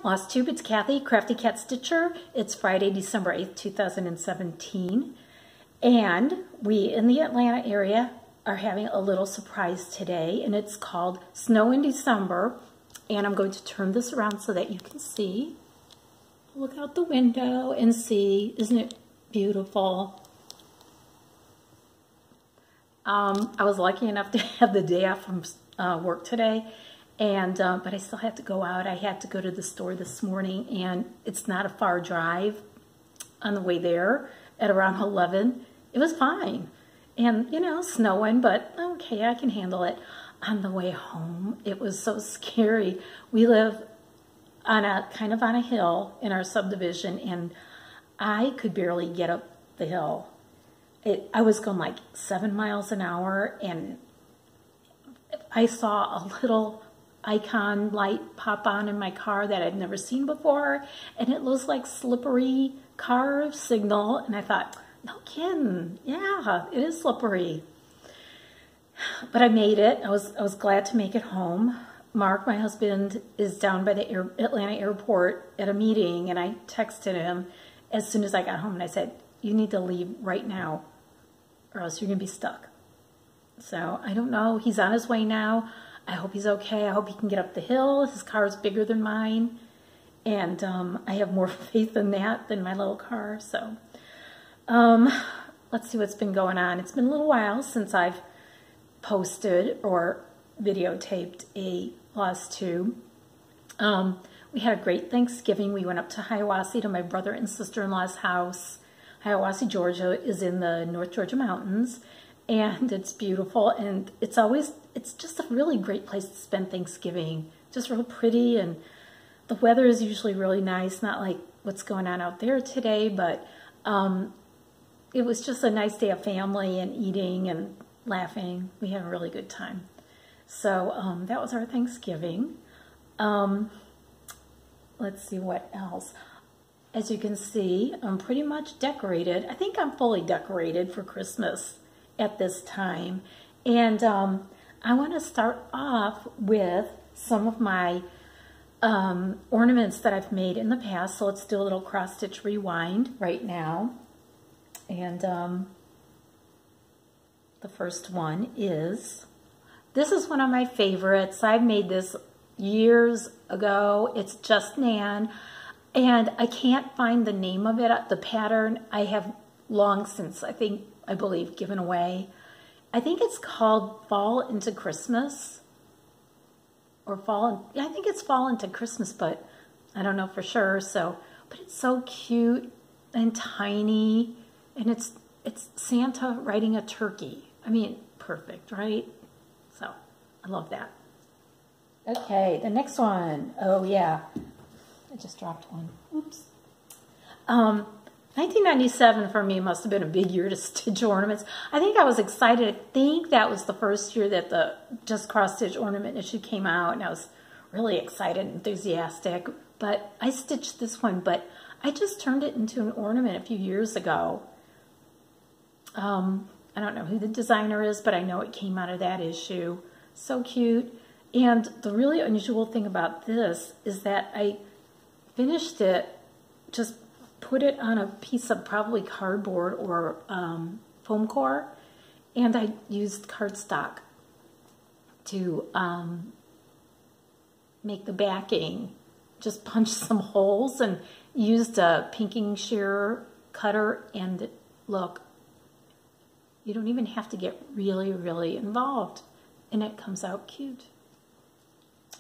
Flosstube. It's Kathy, Crafty Cat Stitcher. It's Friday, December 8th, 2017. And we in the Atlanta area are having a little surprise today, and it's called Snow in December. And I'm going to turn this around so that you can see. Look out the window and see. Isn't it beautiful? I was lucky enough to have the day off from work today, and but I still have to go out. I had to go to the store this morning, and it's not a far drive. On the way there at around 11, it was fine, and you know, snowing, but okay, I can handle it. On the way home, it was so scary. We live on a kind of on a hill in our subdivision, and I could barely get up the hill. I was going like 7 miles an hour, and I saw a little icon light pop on in my car that I'd never seen before, and it was like slippery car signal, and I thought, no kidding, yeah, it is slippery. But I made it. I was glad to make it home. Mark, my husband, is down by the Atlanta airport at a meeting, and I texted him as soon as I got home, and I said, you need to leave right now, or else you're going to be stuck. So I don't know. He's on his way now. I hope he's okay. I hope he can get up the hill. His car is bigger than mine, and I have more faith in that than my little car. So let's see what's been going on. It's been a little while since I've posted or videotaped a Flosstube. We had a great Thanksgiving. We went up to Hiawassee to my brother and sister-in-law's house. Hiawassee, Georgia is in the North Georgia mountains, and it's beautiful, and it's just a really great place to spend Thanksgiving. Just real pretty, and the weather is usually really nice, not like what's going on out there today, but it was just a nice day of family and eating and laughing. We had a really good time. So that was our Thanksgiving. Let's see what else. As you can see, I'm pretty much decorated. I think I'm fully decorated for Christmas at this time. And I want to start off with some of my ornaments that I've made in the past. So let's do a little cross-stitch rewind right now. And the first one is, this is one of my favorites. I made this years ago. It's Just Nan. And I can't find the name of it. The pattern I have long since, I believe, given away. I think it's called Fall into Christmas. Or I think it's Fall into Christmas, but I don't know for sure. So, but it's so cute and tiny. And it's Santa riding a turkey. I mean, perfect, right? So, I love that. Okay, the next one. Oh, yeah. I just dropped one. Oops. 1997 for me must have been a big year to stitch ornaments. I think I was excited. I think that was the first year that the Just Cross Stitch ornament issue came out, and I was really excited and enthusiastic. But I stitched this one, but I just turned it into an ornament a few years ago. I don't know who the designer is, but I know it came out of that issue. So cute. And the really unusual thing about this is that I finished it, just put it on a piece of probably cardboard or foam core, and I used cardstock to make the backing. Just punched some holes and used a pinking shear cutter, and look, you don't even have to get really, really involved, and it comes out cute.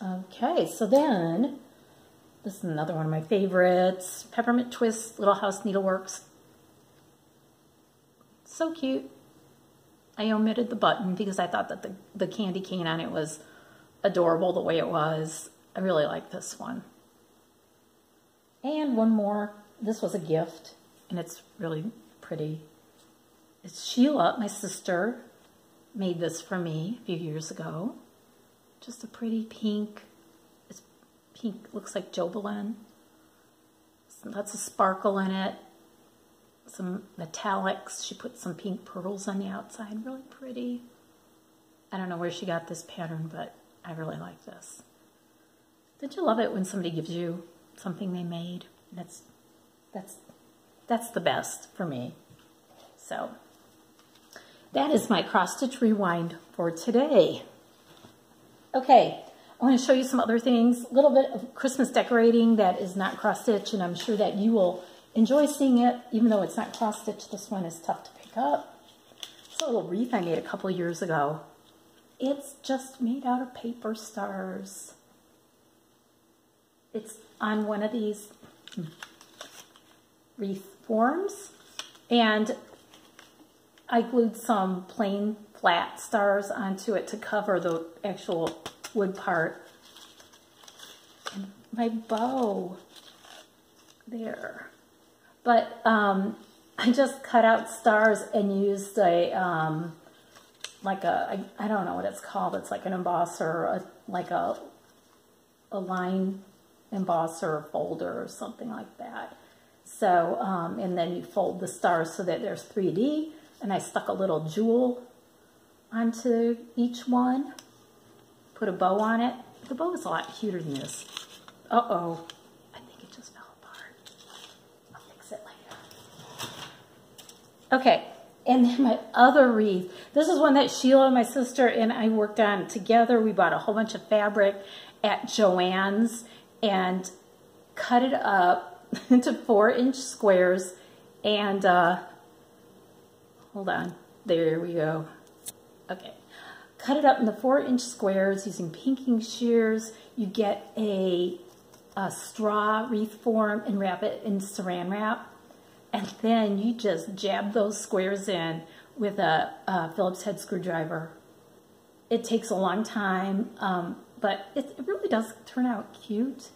Okay, so then, this is another one of my favorites. Peppermint Twist Little House Needleworks. So cute. I omitted the button because I thought that the candy cane on it was adorable the way it was. I really like this one. And one more. This was a gift, and it's really pretty. It's Sheila, my sister, made this for me a few years ago. Just a pretty pink. Pink, looks like Jobelin. Lots of sparkle in it. Some metallics. She put some pink pearls on the outside. Really pretty. I don't know where she got this pattern, but I really like this. Don't you love it when somebody gives you something they made. That's the best for me. So that is my cross stitch rewind for today. Okay, I want to show you some other things. A little bit of Christmas decorating that is not cross stitch, and I'm sure that you will enjoy seeing it, even though it's not cross stitch. This one is tough to pick up. It's a little wreath I made a couple years ago. It's just made out of paper stars. It's on one of these wreath forms, and I glued some plain flat stars onto it to cover the actual wood part. And my bow there. But I just cut out stars and used a like a, I don't know what it's called. It's like an embosser, like a line embosser folder or something like that. So, and then you fold the stars so that there's 3D, and I stuck a little jewel onto each one, put a bow on it. The bow is a lot cuter than this. Uh-oh, I think it just fell apart. I'll fix it later. Okay, and then my other wreath. This is one that Sheila, my sister, and I worked on together. We bought a whole bunch of fabric at Joann's and cut it up into 4-inch squares, and hold on, there we go. Okay, cut it up into 4-inch squares using pinking shears. You get a straw wreath form and wrap it in saran wrap, and then you just jab those squares in with a Phillips head screwdriver. It takes a long time, but it really does turn out cute,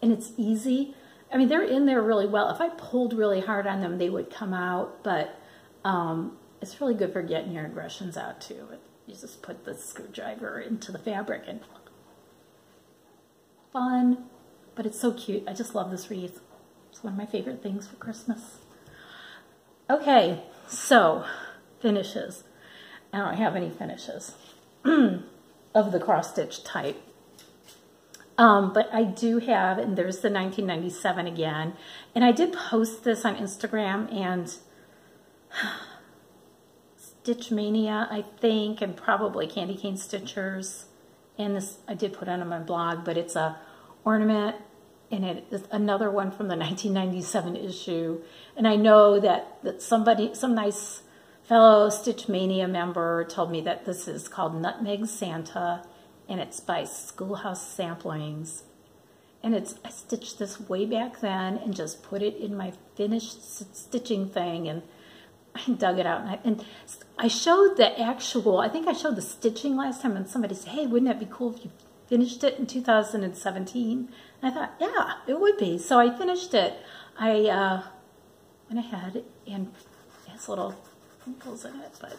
and it's easy. I mean, they're in there really well. If I pulled really hard on them, they would come out, but it's really good for getting your aggressions out too. You just put the screwdriver into the fabric and fun, but it's so cute. I just love this wreath. It's one of my favorite things for Christmas. Okay, so finishes. I don't have any finishes of the cross stitch type. But I do have, and there's the 1997 again, and I did post this on Instagram and Stitch Mania, I think, and probably Candy Cane Stitchers, and this I did put on my blog, but it's a ornament, and it is another one from the 1997 issue, and I know that somebody, some nice fellow Stitch Mania member told me that this is called Nutmeg Santa, and it's by Schoolhouse Samplings. And I stitched this way back then and just put it in my finished stitching thing, and I dug it out. And I showed the actual, I think I showed the stitching last time, and somebody said, hey, wouldn't that be cool if you finished it in 2017? And I thought, yeah, it would be. So I finished it. I went ahead, and it has little wrinkles in it, but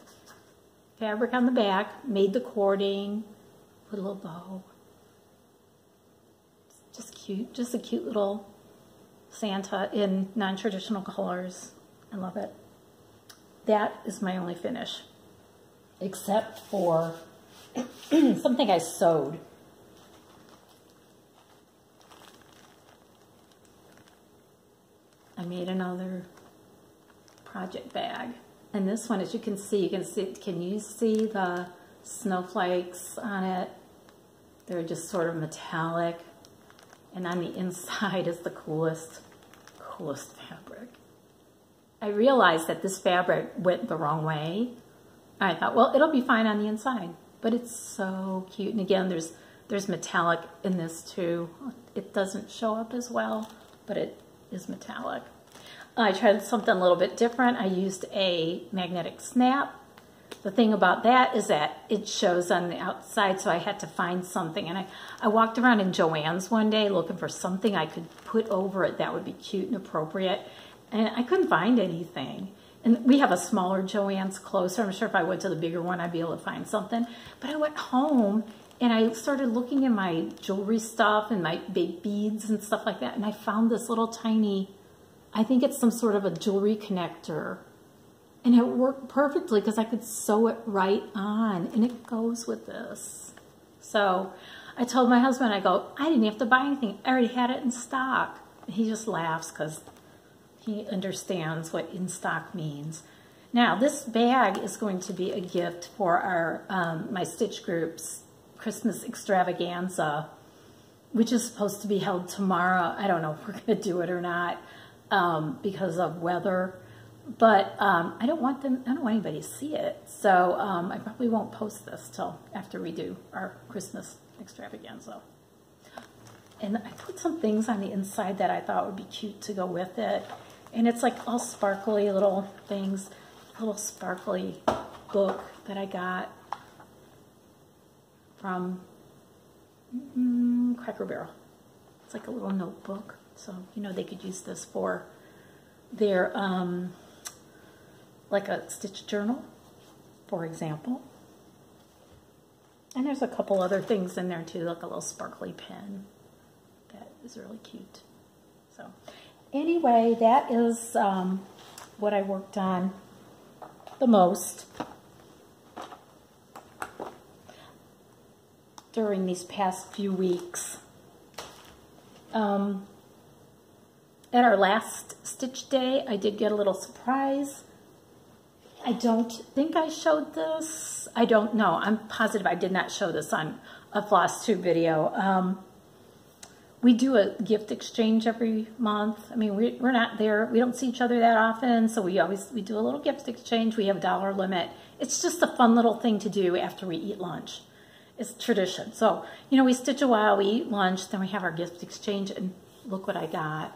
fabric on the back, made the cording, put a little bow. It's just cute. Just a cute little Santa in non-traditional colors. I love it. That is my only finish, except for something I sewed. I made another project bag. And this one, as you can see, can you see the snowflakes on it? They're just sort of metallic, and on the inside is the coolest fabric. I realized that this fabric went the wrong way. I thought, well, it'll be fine on the inside, but it's so cute. And again, there's metallic in this too. It doesn't show up as well, but it is metallic. I tried something a little bit different. I used a magnetic snap. The thing about that is that it shows on the outside, so I had to find something. And I walked around in Joann's one day looking for something I could put over it that would be cute and appropriate, and I couldn't find anything. And we have a smaller Joann's closer. I'm sure if I went to the bigger one, I'd be able to find something. But I went home, and I started looking in my jewelry stuff and my big beads and stuff like that, and I found this little tiny, I think it's some sort of a jewelry connector. And it worked perfectly because I could sew it right on, and it goes with this. So I told my husband, I go, I didn't have to buy anything. I already had it in stock. He just laughs because he understands what in stock means. Now, this bag is going to be a gift for our my Stitch Group's Christmas Extravaganza, which is supposed to be held tomorrow. I don't know if we're going to do it or not because of weather, but I don't want anybody to see it. So I probably won't post this till after we do our Christmas Extravaganza. And I put some things on the inside that I thought would be cute to go with it. And it's like all sparkly little things, a little sparkly book that I got from Cracker Barrel. It's like a little notebook. So, you know, they could use this for their, like a stitch journal, for example. And there's a couple other things in there too, like a little sparkly pen. That is really cute. So anyway, that is what I worked on the most during these past few weeks. At our last stitch day, I did get a little surprise. I don't think I showed this. I don't know. I'm positive I did not show this on a Flosstube video. We do a gift exchange every month. I mean, we're not there. We don't see each other that often, so we do a little gift exchange. We have a $1 limit. It's just a fun little thing to do after we eat lunch. It's tradition. So, you know, we stitch a while, we eat lunch, then we have our gift exchange, and look what I got.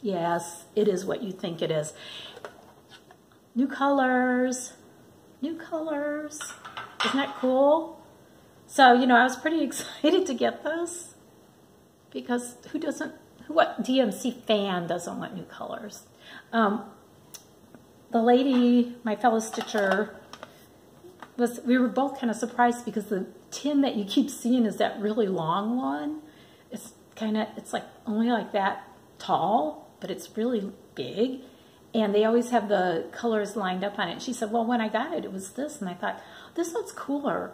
Yes, it is what you think it is. New colors. New colors. Isn't that cool? So, you know, I was pretty excited to get this because what DMC fan doesn't want new colors? The lady, my fellow stitcher, we were both kind of surprised because the tin that you keep seeing is that really long one. It's like only like that tall, but it's really big. And they always have the colors lined up on it. She said, well, when I got it, it was this. And I thought, this looks cooler.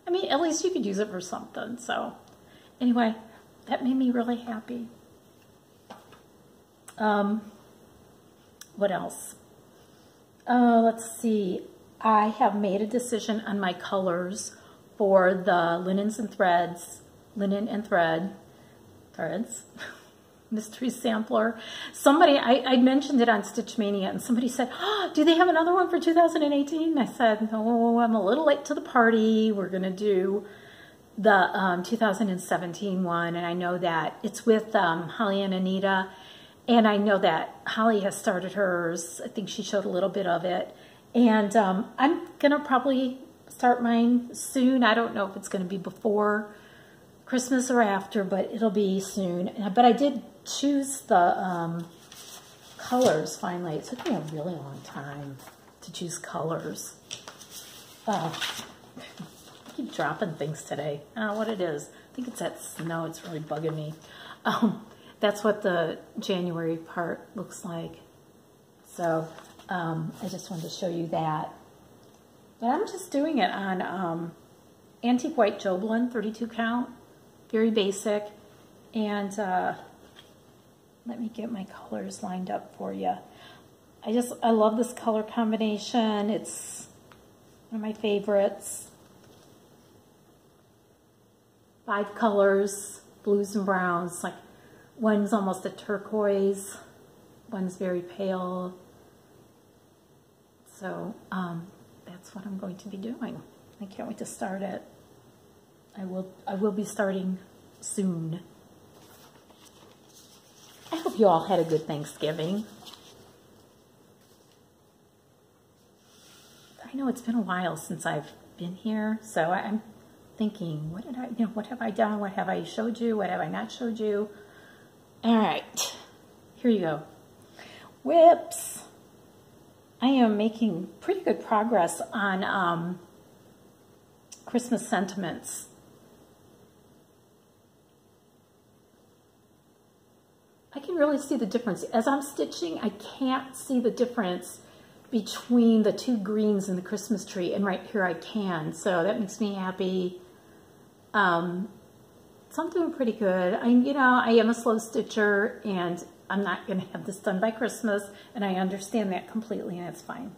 I mean, at least you could use it for something. So anyway, that made me really happy. What else? Let's see. I have made a decision on my colors for the linen and threads mystery sampler. Somebody, I mentioned it on Stitch Mania, and somebody said, oh, do they have another one for 2018? I said, no, I'm a little late to the party. We're going to do the 2017 one, and I know that it's with Holly and Anita, and I know that Holly has started hers. I think she showed a little bit of it, and I'm going to probably start mine soon. I don't know if it's going to be before Christmas or after, but it'll be soon. But I did choose the colors finally. It took me a really long time to choose colors. I keep dropping things today. I don't know what it is. I think it's that snow. It's really bugging me. That's what the January part looks like. So I just wanted to show you that. But I'm just doing it on Antique White Joblin 32 count. Very basic. And let me get my colors lined up for you. I love this color combination. It's one of my favorites. 5 colors, blues and browns. Like one's almost a turquoise, one's very pale. So that's what I'm going to be doing. I can't wait to start it. I will be starting soon. I hope you all had a good Thanksgiving. I know it's been a while since I've been here, so I'm thinking, what have I done? What have I showed you? What have I not showed you? All right, here you go. Whips. I am making pretty good progress on Christmas sentiments. I can really see the difference. As I'm stitching, I can't see the difference between the 2 greens in the Christmas tree, and right here I can. So that makes me happy. So I'm doing pretty good. I am a slow stitcher, and I'm not going to have this done by Christmas, and I understand that completely, and it's fine.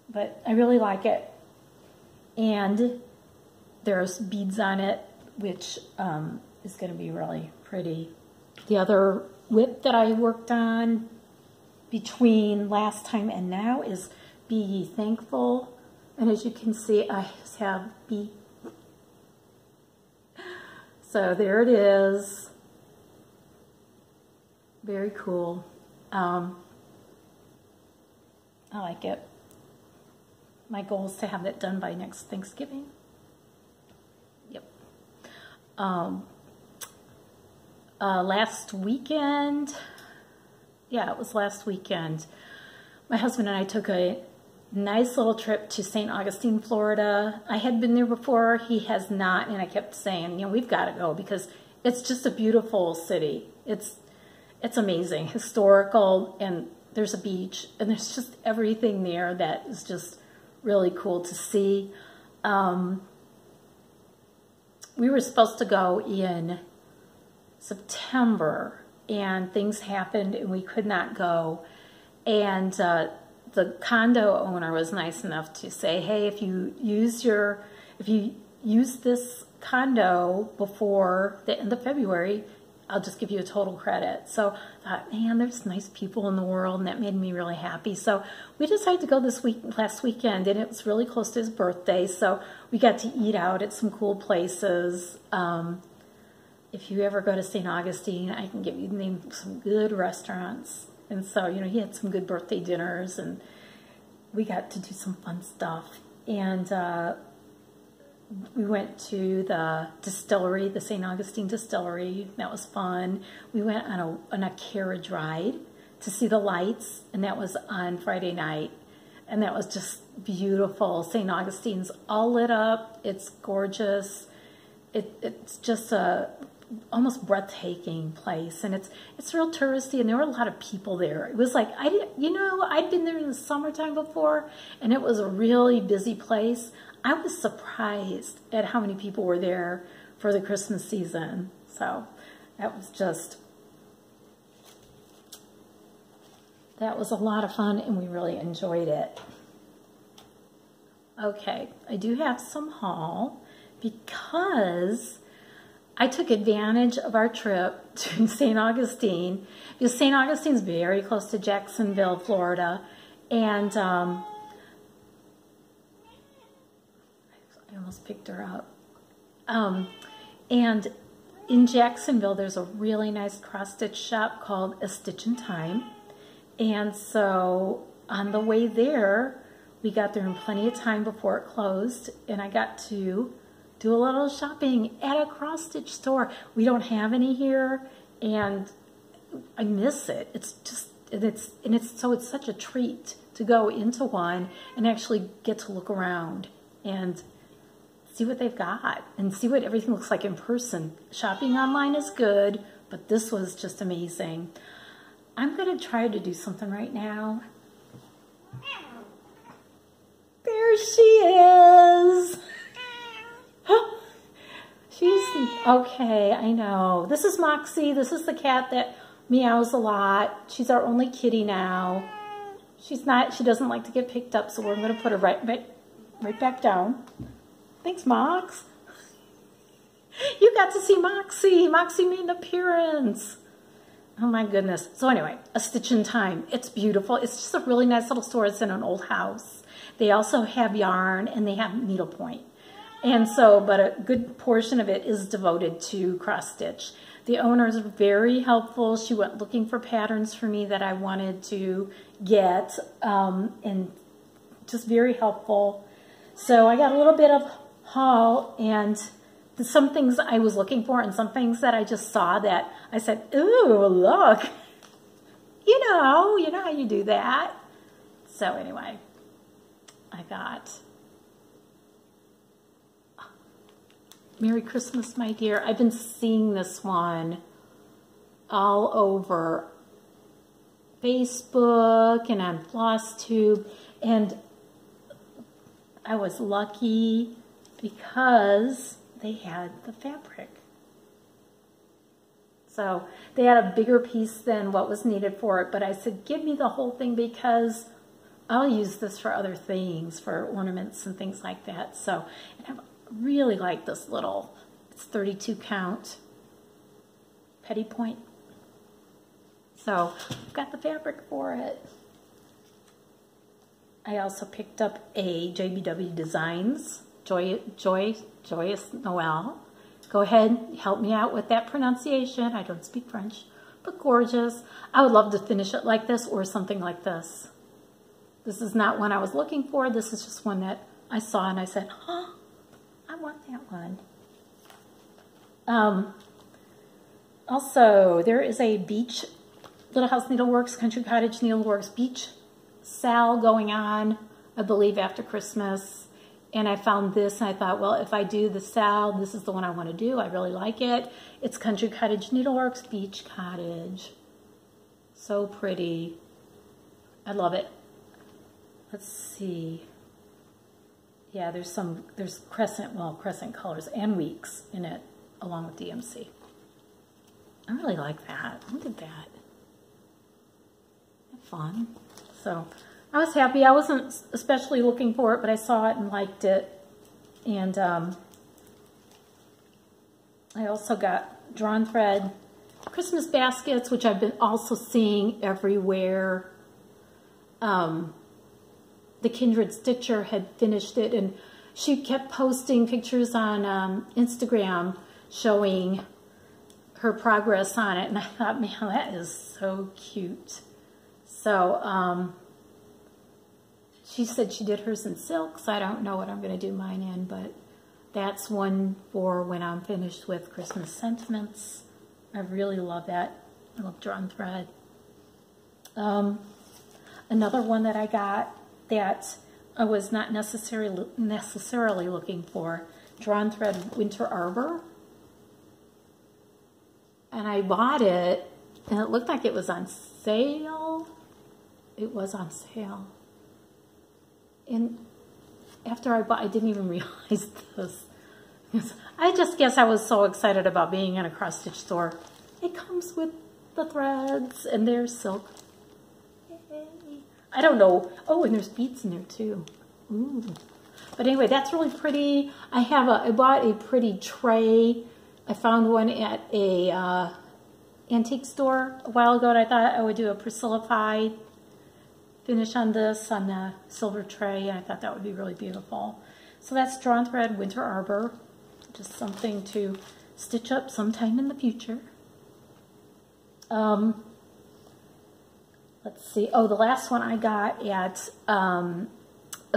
But I really like it. And there's beads on it, which is going to be really pretty. The other whip that I worked on between last time and now is Be Ye Thankful. And as you can see, I just have Be. So there it is. Very cool. I like it. My goal is to have that done by next Thanksgiving. Yep. Last weekend, yeah, it was last weekend, my husband and I took a nice little trip to St. Augustine, Florida. I had been there before, he has not, and I kept saying, we've got to go because it's just a beautiful city. It's amazing, historical, and there's a beach, and there's just everything there that is just really cool to see. We were supposed to go in September, and things happened, and we could not go. And the condo owner was nice enough to say, hey, if you use this condo before the end of February, I'll just give you a total credit. So I thought, man, there's nice people in the world, and that made me really happy. So we decided to go last weekend, and it was really close to his birthday, so we got to eat out at some cool places. If you ever go to St. Augustine, I can give you the name of some good restaurants. And so, he had some good birthday dinners, and we got to do some fun stuff. And we went to the distillery, the St. Augustine Distillery. That was fun. We went on a carriage ride to see the lights, and that was on Friday night. And that was just beautiful. St. Augustine's all lit up. It's gorgeous. It's just a almost breathtaking place, and it's real touristy, and there were a lot of people there. It was like, I'd been there in the summertime before, and it was a really busy place. I was surprised at how many people were there for the Christmas season. So that was a lot of fun, and we really enjoyed it. Okay, I do have some haul because I took advantage of our trip to St. Augustine, because St. Augustine's very close to Jacksonville, Florida, and I almost picked her up. And in Jacksonville, there's a really nice cross-stitch shop called A Stitch in Time, and so on the way there, we got there in plenty of time before it closed, and I got to do a little shopping at a cross-stitch store. We don't have any here, and I miss it. It's such a treat to go into one and actually get to look around and see what they've got and see what everything looks like in person. Shopping online is good, but this was just amazing. I'm going to try to do something right now. There she is. She's okay, I know. This is Moxie. This is the cat that meows a lot. She's our only kitty now. She doesn't like to get picked up, so we're going to put her right back down. Thanks, Mox. You got to see Moxie. Moxie made an appearance. Oh my goodness. So anyway, A Stitch in Time. It's beautiful. It's just a really nice little store. It's in an old house. They also have yarn, and they have needlepoint. And so, but a good portion of it is devoted to cross stitch. The owner is very helpful. She went looking for patterns for me that I wanted to get, and just very helpful. So I got a little bit of haul, and some things I was looking for, and some things that I just saw that I said, ooh, look. You know how you do that. So anyway, I got Merry Christmas, My Dear. I've been seeing this one all over Facebook and on Flosstube, and I was lucky because they had the fabric. So they had a bigger piece than what was needed for it, but I said, give me the whole thing because I'll use this for other things, for ornaments and things like that. So, and I really like this little, it's 32 count petty point. So I've got the fabric for it. I also picked up a JBW Designs, Joyous Noel. Go ahead, help me out with that pronunciation. I don't speak French, but gorgeous. I would love to finish it like this or something like this. This is not one I was looking for. This is just one that I saw and I said, huh, I want that one. Also, there is a beach, Little House Needleworks, Country Cottage Needleworks beach sale going on, I believe after Christmas. And I found this and I thought, well, if I do the sale, this is the one I want to do. I really like it. It's Country Cottage Needleworks Beach Cottage. So pretty. I love it. Let's see. Yeah, there's crescent colors and weeks in it along with DMC. I really like that. Look at that. Fun. So I was happy. I wasn't especially looking for it, but I saw it and liked it. And I also got drawn thread Christmas baskets, which I've been also seeing everywhere. The Kindred Stitcher had finished it, and she kept posting pictures on Instagram showing her progress on it. And I thought, man, that is so cute. So, she said she did hers in silk, so I don't know what I'm going to do mine in, but that's one for when I'm finished with Christmas sentiments. I really love that. I love drawn thread. Another one that I got that I was not necessarily looking for, drawn thread Winter Arbor. And I bought it, and it looked like it was on sale. It was on sale. And after I bought, I didn't even realize this. I just guess I was so excited about being in a cross-stitch store. It comes with the threads, and there's silk. Yay. I don't know. Oh, and there's beads in there too. Ooh. But anyway, that's really pretty. I bought a pretty tray. I found one at a antique store a while ago, and I thought I would do a Priscilla-fied finish on this, on the silver tray, and I thought that would be really beautiful. So that's drawn thread Winter Arbor, just something to stitch up sometime in the future. Let's see. Oh, the last one I got at A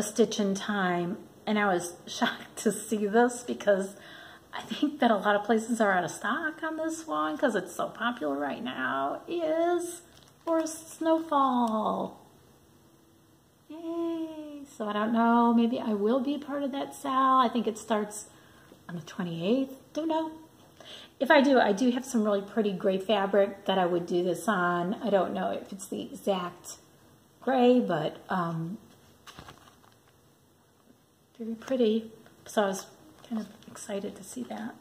Stitch in Time, and I was shocked to see this because I think that a lot of places are out of stock on this one because it's so popular right now, is for Snowfall. Yay! So I don't know, maybe I will be part of that sale. I think it starts on the 28th. Don't know. If I do have some really pretty gray fabric that I would do this on. I don't know if it's the exact gray, but very pretty. So I was kind of excited to see that.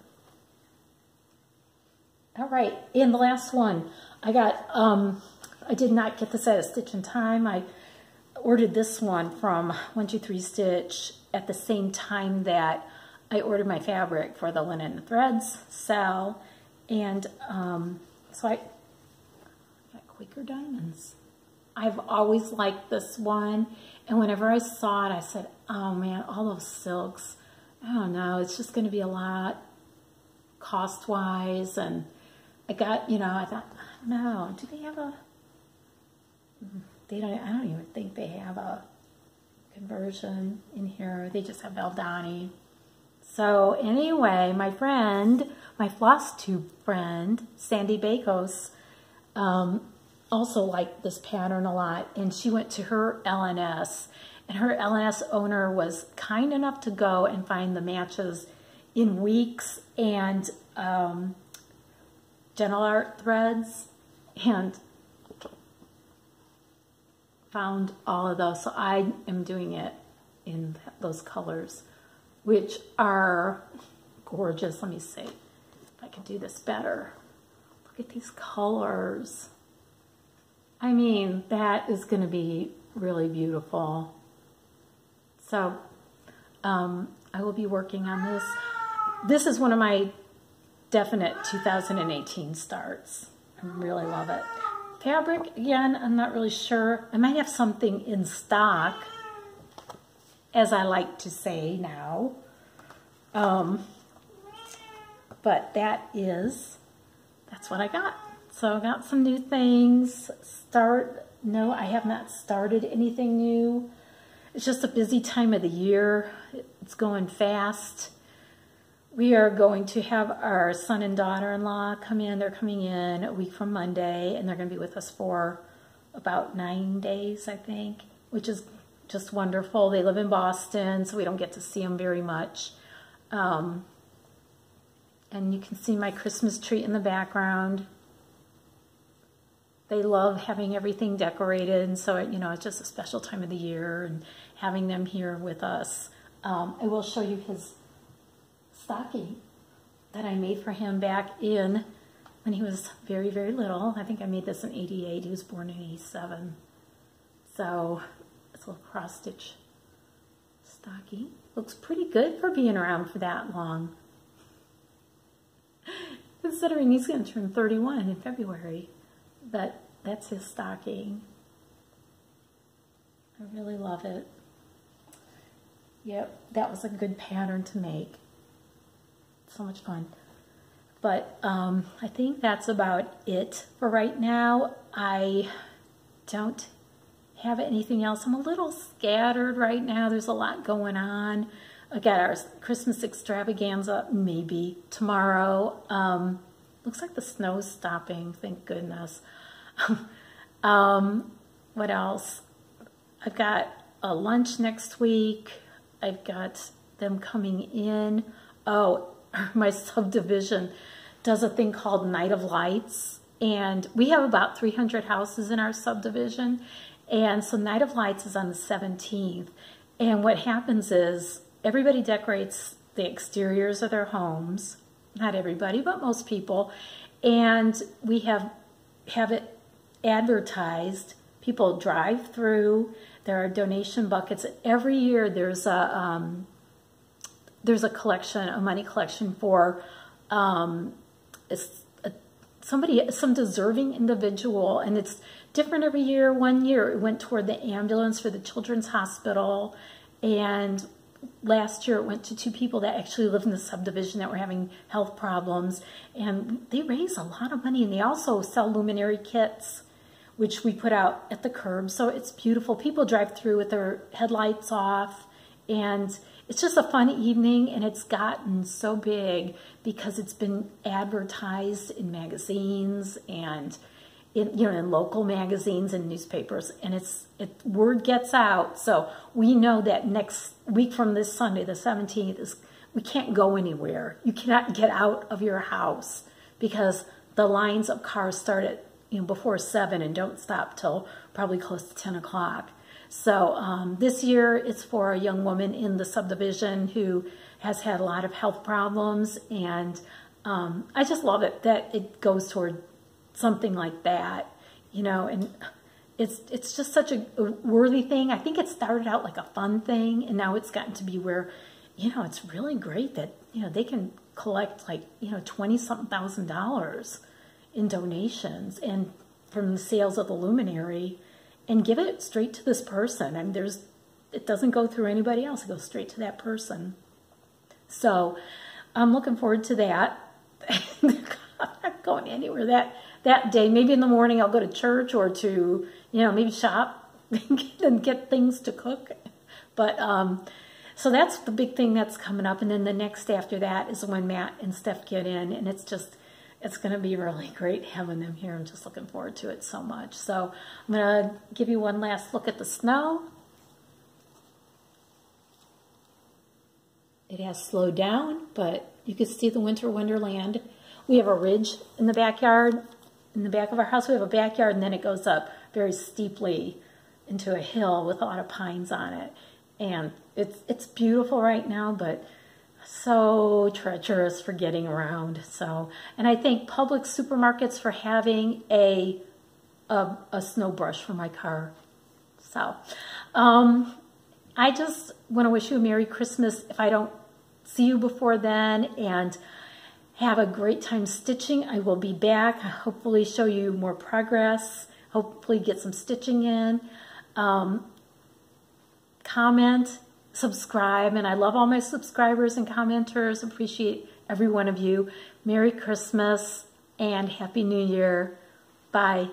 All right, and the last one I got. I did not get this at A Stitch in Time. I ordered this one from 123 Stitch at the same time that I ordered my fabric for the Linen and Threads sale, and so I got Quaker Diamonds. I've always liked this one, and whenever I saw it, I said, oh man, all those silks, I don't know, it's just going to be a lot cost-wise, and I got, you know, I thought, I don't know, do they have a, I don't even think they have a conversion in here. They just have Valdani. So anyway, my friend, my Flosstube friend, Sandy Bakos, also liked this pattern a lot, and she went to her LNS, and her LNS owner was kind enough to go and find the matches in Weeks and Gentle Art threads, and found all of those. So I am doing it in those colors, which are gorgeous. Let me see if I can do this better. Look at these colors. I mean, that is going to be really beautiful. So I will be working on this. This is one of my definite 2018 starts. I really love it. Fabric, again, I'm not really sure. I might have something in stock, as I like to say now. But that's what I got. So I got some new things. No, I have not started anything new. It's just a busy time of the year. It's going fast. We are going to have our son and daughter-in-law come in. They're coming in a week from Monday, and they're going to be with us for about 9 days, I think, which is just wonderful. They live in Boston, so we don't get to see them very much. And you can see my Christmas tree in the background. They love having everything decorated, and so it's just a special time of the year, and having them here with us. I will show you his stocking that I made for him back in when he was very, very little. I think I made this in '88. He was born in '87. So it's a little cross-stitch stocking. Looks pretty good for being around for that long. Considering he's going to turn 31 in February. But that's his stocking. I really love it. Yep, that was a good pattern to make. So much fun. But I think that's about it for right now. I don't have anything else. I'm a little scattered right now. There's a lot going on. I got our Christmas extravaganza maybe tomorrow. Looks like the snow's stopping, thank goodness. What else? I've got a lunch next week. I've got them coming in. Oh, my subdivision does a thing called Night of Lights, and we have about 300 houses in our subdivision, and so Night of Lights is on the 17th, and what happens is everybody decorates the exteriors of their homes. Not everybody, but most people, and we have it advertised. People drive through. There are donation buckets. Every year there's a collection, a money collection for some deserving individual, and it's different every year. One year it went toward the ambulance for the Children's Hospital, and last year it went to 2 people that actually live in the subdivision that were having health problems, and they raise a lot of money, and they also sell luminary kits, which we put out at the curb. So it's beautiful. People drive through with their headlights off, and it's just a fun evening, and it's gotten so big because it's been advertised in magazines and in local magazines and newspapers, and word gets out. So we know that next week from this Sunday, the 17th, we can't go anywhere. You cannot get out of your house because the lines of cars start at before 7 and don't stop till probably close to 10 o'clock. So this year it's for a young woman in the subdivision who has had a lot of health problems, and I just love it that it goes toward something like that, and it's just such a worthy thing. I think it started out like a fun thing, and now it's gotten to be where, it's really great that, they can collect like, $20-something thousand in donations and from the sales of the luminary and give it straight to this person. I mean, it doesn't go through anybody else. It goes straight to that person. So I'm looking forward to that. I'm not going anywhere that day. Maybe in the morning I'll go to church or to, maybe shop and get things to cook. But so that's the big thing that's coming up. And then the next day after that is when Matt and Steph get in, and it's going to be really great having them here. I'm just looking forward to it so much. So I'm going to give you one last look at the snow. It has slowed down, but you can see the winter wonderland. We have a ridge in the backyard. In the back of our house, we have a backyard, and then it goes up very steeply into a hill with a lot of pines on it. And it's beautiful right now, but so treacherous for getting around. So, and I thank Public Supermarkets for having a snow brush for my car. So, I just want to wish you a Merry Christmas if I don't see you before then, and have a great time stitching. I will be back, hopefully show you more progress, hopefully get some stitching in. Comment, subscribe, and I love all my subscribers and commenters. Appreciate every one of you. Merry Christmas and Happy New Year. Bye.